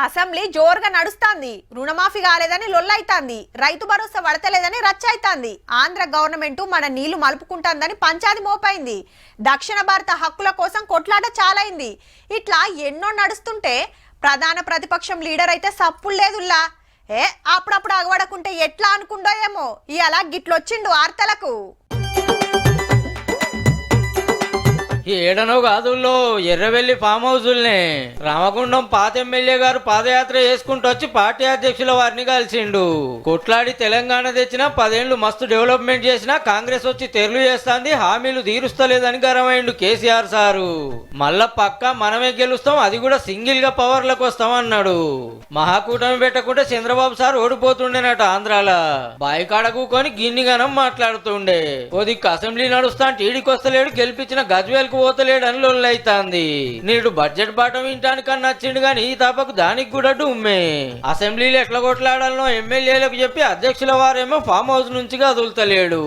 Assembly జోరుగా నడుస్తాంది. రుణమాఫీ కాలేదని లొల్లైతాంది. రైతు భరోసా పడతలేదని రచ్చైతాంది. ఆంధ్ర గవర్నమెంట్ మన నీళ్లు మలుపుకుంటాందని పంచాది మోపైంది. దక్షిణ భారత హక్కుల కోసం కొట్లాట చాలైంది. ఇట్లా ఎన్నో నడుస్తుంటే ప్రధాన ప్రతిపక్షం లీడర్ అయితే సప్పులు లేదుల్లా. అప్పుడప్పుడు అగవడకుంటే ఎట్లా అనుకుండో ఏమో ఇయాల గిట్లొచ్చిండు వార్తలకు. ఈ ఏడనో కాదుల్లో ఎర్రవెల్లి ఫామ్ హౌజుల్నే రామగుండం పాత ఎమ్మెల్యే గారు పాదయాత్ర చేసుకుంటూ వచ్చి పార్టీ అధ్యక్షుల వారిని కలిసిండు. కొట్లాడి తెలంగాణ తెచ్చిన 10 ఏళ్లు మస్తు డెవలప్మెంట్ చేసినా కాంగ్రెస్ వచ్చి తెరలు చేస్తాంది, హామీలు తీరుస్తలేదని గరమైండు కేసీఆర్ సారు. మళ్ళా పక్క మనమే గెలుస్తాం, అది కూడా సింగిల్ గా పవర్లకు వస్తాం అన్నాడు. మహాకూటమి పెట్టకుంటే చంద్రబాబు సార్ ఓడిపోతుండేనట ఆంధ్రాల. బాయికాడ కూకొని గిన్నిగనం మాట్లాడుతుండే. ఓ దిక్కు అసెంబ్లీ నడుస్తా టీడీకొస్తలేడు, గెలిపించిన గజ్వేల్ పోతలేడని లొల్లైతాంది. నేడు బడ్జెట్ బాట వింటానికన్నా నచ్చిండు గాని ఈ తప్పకు దానికి కూడా డుమ్మే. అసెంబ్లీలో ఎట్లా కొట్లాడాలనో ఎమ్మెల్యేలకు చెప్పి అధ్యక్షుల వారేమో ఫామ్ హౌస్ నుంచి కదులుతలేడు.